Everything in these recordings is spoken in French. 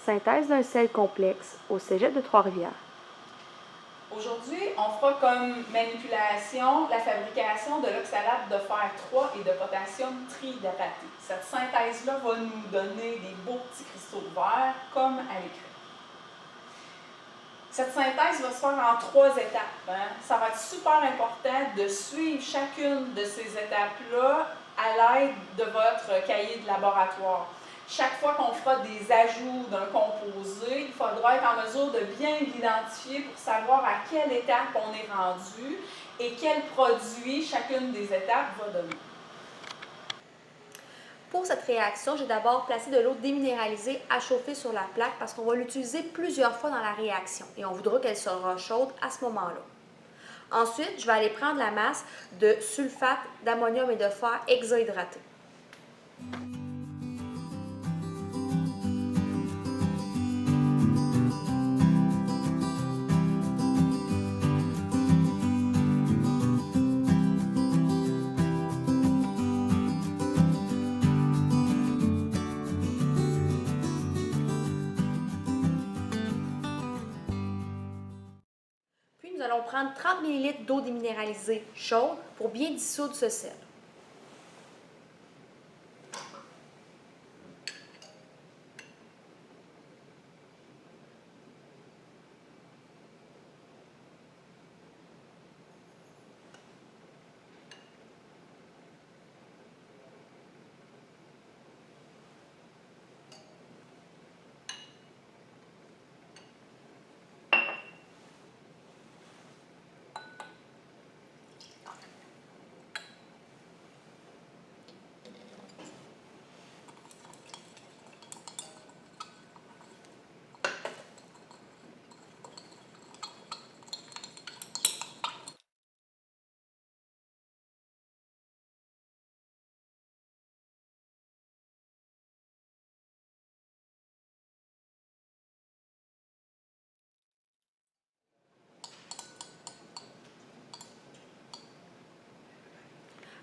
Synthèse d'un sel complexe au cégep de Trois-Rivières. Aujourd'hui, on fera comme manipulation la fabrication de l'oxalate de fer 3 et de potassium trihidraté. Cette synthèse-là va nous donner des beaux petits cristaux de verre comme à l'écran. Cette synthèse va se faire en 3 étapes. Ça va être super important de suivre chacune de ces étapes-là à l'aide de votre cahier de laboratoire. Chaque fois qu'on fera des ajouts d'un composé, il faudra être en mesure de bien l'identifier pour savoir à quelle étape on est rendu et quel produit chacune des étapes va donner. Pour cette réaction, j'ai d'abord placé de l'eau déminéralisée à chauffer sur la plaque parce qu'on va l'utiliser plusieurs fois dans la réaction et on voudra qu'elle sera chaude à ce moment-là. Ensuite, je vais aller prendre la masse de sulfate d'ammonium et de fer hexahydraté. Puis, nous allons prendre 30 ml d'eau déminéralisée chaude pour bien dissoudre ce sel.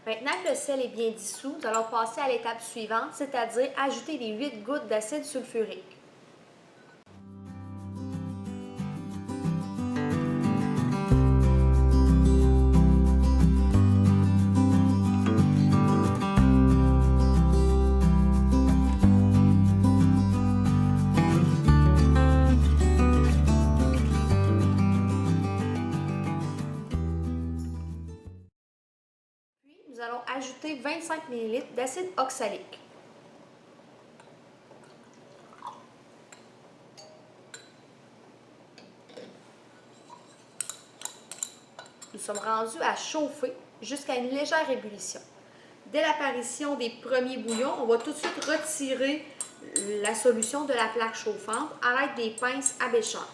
Maintenant que le sel est bien dissous, nous allons passer à l'étape suivante, c'est-à-dire ajouter les 8 gouttes d'acide sulfurique. Nous allons ajouter 25 ml d'acide oxalique. Nous sommes rendus à chauffer jusqu'à une légère ébullition. Dès l'apparition des premiers bouillons, on va tout de suite retirer la solution de la plaque chauffante à l'aide des pinces à bêcheur.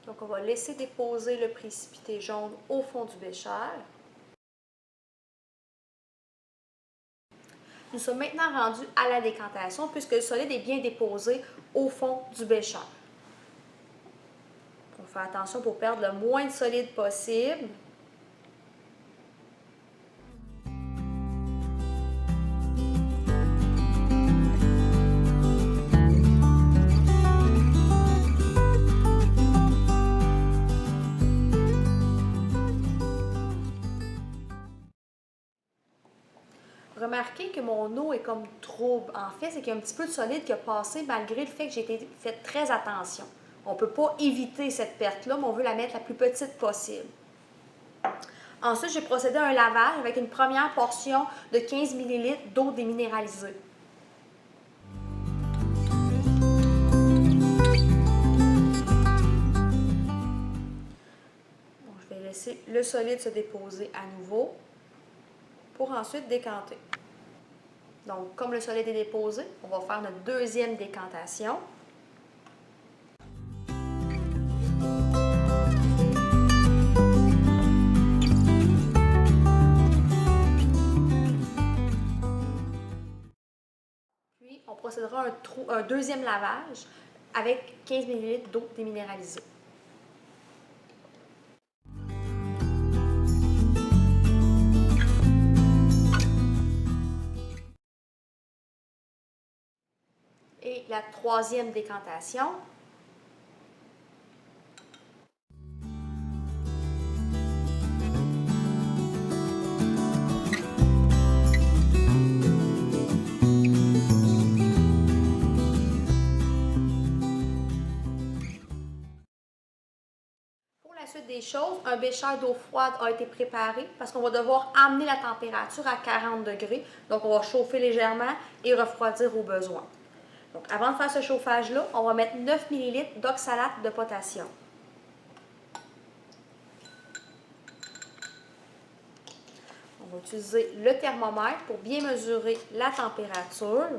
Donc, on va laisser déposer le précipité jaune au fond du bécher. Nous sommes maintenant rendus à la décantation puisque le solide est bien déposé au fond du bécher. On fait attention pour perdre le moins de solide possible. Remarquez que mon eau est comme trouble. En fait, c'est qu'il y a un petit peu de solide qui a passé malgré le fait que j'ai fait très attention. On ne peut pas éviter cette perte-là, mais on veut la mettre la plus petite possible. Ensuite, j'ai procédé à un lavage avec une première portion de 15 ml d'eau déminéralisée. laisser le solide se déposer à nouveau pour ensuite décanter. Donc, comme le solide est déposé, on va faire notre deuxième décantation. Puis, on procédera à un deuxième lavage avec 15 ml d'eau déminéralisée. Et la troisième décantation. Pour la suite des choses, un bécher d'eau froide a été préparé parce qu'on va devoir amener la température à 40 degrés. Donc, on va chauffer légèrement et refroidir au besoin. Donc, avant de faire ce chauffage-là, on va mettre 9 ml d'oxalate de potassium. On va utiliser le thermomètre pour bien mesurer la température.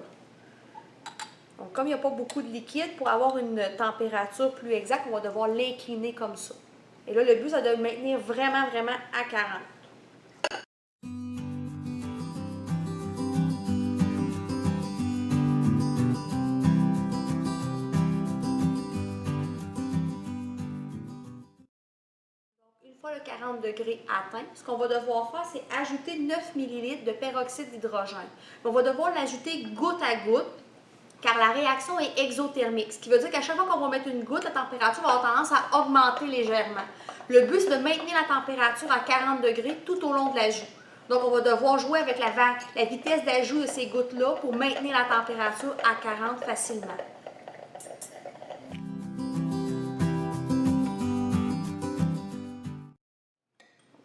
Donc, comme il n'y a pas beaucoup de liquide, pour avoir une température plus exacte, on va devoir l'incliner comme ça. Et là, le but, c'est de le maintenir vraiment à 40. Une fois le 40 degrés atteint, ce qu'on va devoir faire, c'est ajouter 9 ml de peroxyde d'hydrogène. On va devoir l'ajouter goutte à goutte, car la réaction est exothermique. Ce qui veut dire qu'à chaque fois qu'on va mettre une goutte, la température va avoir tendance à augmenter légèrement. Le but, c'est de maintenir la température à 40 degrés tout au long de l'ajout. Donc, on va devoir jouer avec la vitesse d'ajout de ces gouttes-là pour maintenir la température à 40 facilement.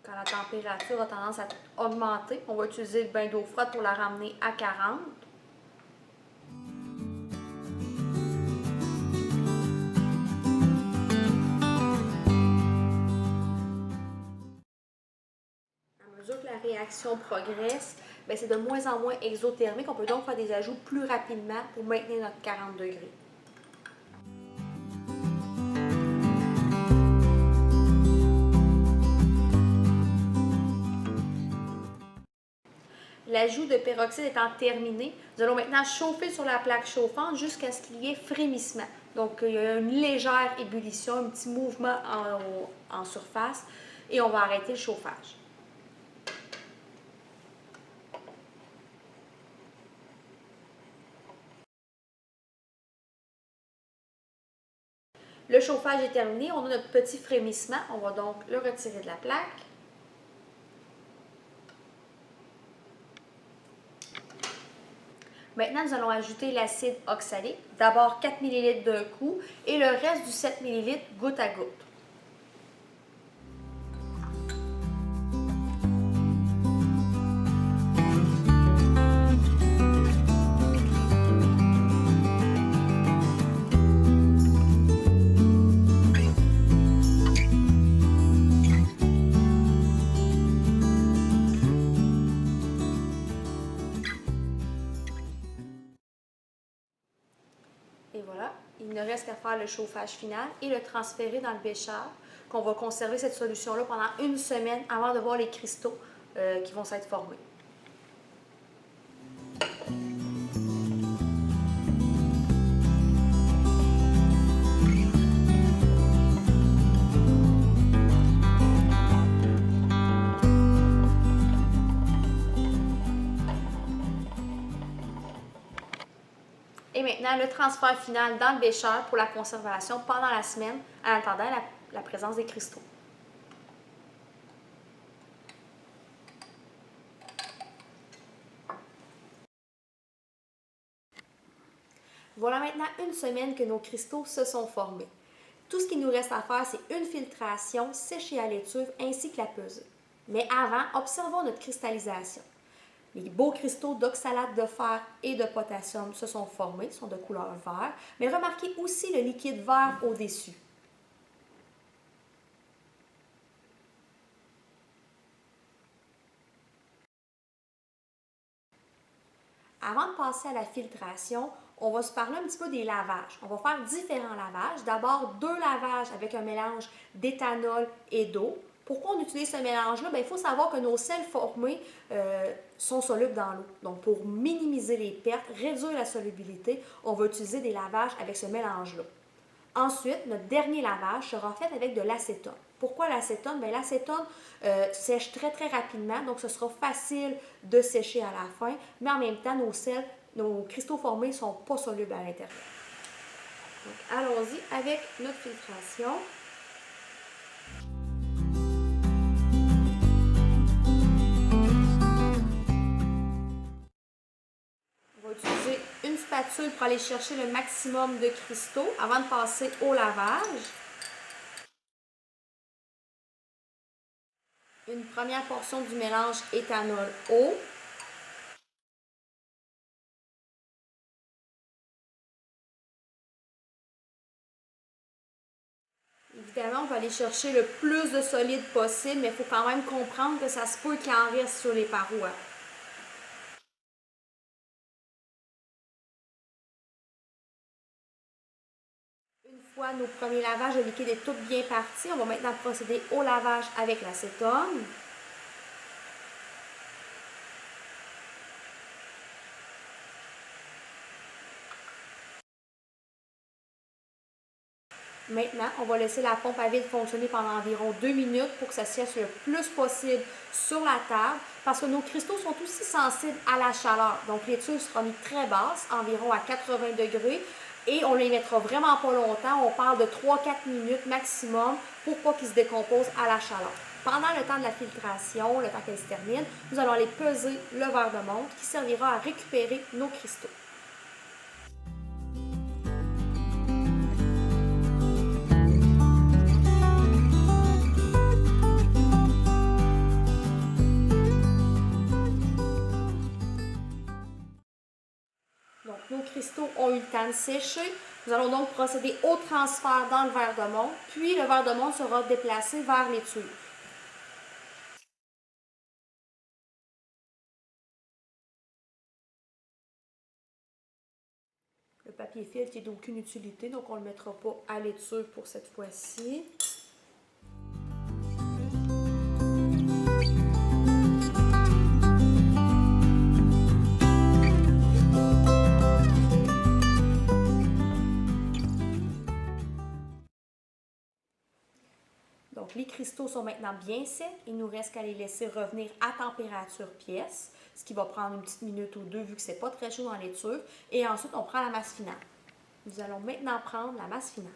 Quand la température a tendance à augmenter, on va utiliser le bain d'eau froide pour la ramener à 40. À mesure que la réaction progresse, c'est de moins en moins exothermique. On peut donc faire des ajouts plus rapidement pour maintenir notre 40 degrés. L'ajout de peroxyde étant terminé, nous allons maintenant chauffer sur la plaque chauffante jusqu'à ce qu'il y ait frémissement. Donc, il y a une légère ébullition, un petit mouvement en surface et on va arrêter le chauffage. Le chauffage est terminé, on a notre petit frémissement, on va donc le retirer de la plaque. Maintenant, nous allons ajouter l'acide oxalique. D'abord 4 ml d'un coup et le reste du 7 ml goutte à goutte. Et voilà, il ne reste qu'à faire le chauffage final et le transférer dans le bécher, qu'on va conserver cette solution-là pendant une semaine avant de voir les cristaux qui vont s'être formés. Et maintenant, le transfert final dans le bécher pour la conservation pendant la semaine en attendant la présence des cristaux. Voilà maintenant une semaine que nos cristaux se sont formés. Tout ce qu'il nous reste à faire, c'est une filtration, sécher à l'étuve ainsi que la peser. Mais avant, observons notre cristallisation. Les beaux cristaux d'oxalate de fer et de potassium se sont formés, sont de couleur vert, mais remarquez aussi le liquide vert au-dessus. Avant de passer à la filtration, on va se parler un petit peu des lavages. On va faire différents lavages. D'abord, 2 lavages avec un mélange d'éthanol et d'eau. Pourquoi on utilise ce mélange-là? Bien, il faut savoir que nos sels formés sont solubles dans l'eau. Donc, pour minimiser les pertes, réduire la solubilité, on va utiliser des lavages avec ce mélange-là. Ensuite, notre dernier lavage sera fait avec de l'acétone. Pourquoi l'acétone? Bien, l'acétone sèche très, très rapidement, donc ce sera facile de sécher à la fin, mais en même temps, nos cristaux formés ne sont pas solubles à l'intérieur. Donc, allons-y avec notre filtration. On va utiliser une spatule pour aller chercher le maximum de cristaux avant de passer au lavage. Une première portion du mélange éthanol-eau. Évidemment, on va aller chercher le plus de solide possible, mais il faut quand même comprendre que ça se peut qu'il en reste sur les parois. Une fois nos premiers lavages de liquide est tout bien parti, on va maintenant procéder au lavage avec l'acétone. Maintenant, on va laisser la pompe à vide fonctionner pendant environ 2 minutes pour que ça sèche le plus possible sur la table parce que nos cristaux sont aussi sensibles à la chaleur. Donc, l'étude sera mise très basse, environ à 80 degrés, et on ne les mettra vraiment pas longtemps. On parle de 3-4 minutes maximum pour pas qu'ils se décomposent à la chaleur. Pendant le temps de la filtration, le temps qu'elle se termine, nous allons aller peser le verre de montre qui servira à récupérer nos cristaux. Donc, nos cristaux ont eu le temps de sécher. Nous allons donc procéder au transfert dans le verre de montre, puis le verre de montre sera déplacé vers l'étui. Le papier filtre n'est d'aucune utilité, donc on ne le mettra pas à l'étui pour cette fois-ci. Donc, les cristaux sont maintenant bien secs. Il nous reste qu'à les laisser revenir à température pièce, ce qui va prendre une petite minute ou deux vu que ce n'est pas très chaud dans l'étuve. Et ensuite, on prend la masse finale. Nous allons maintenant prendre la masse finale.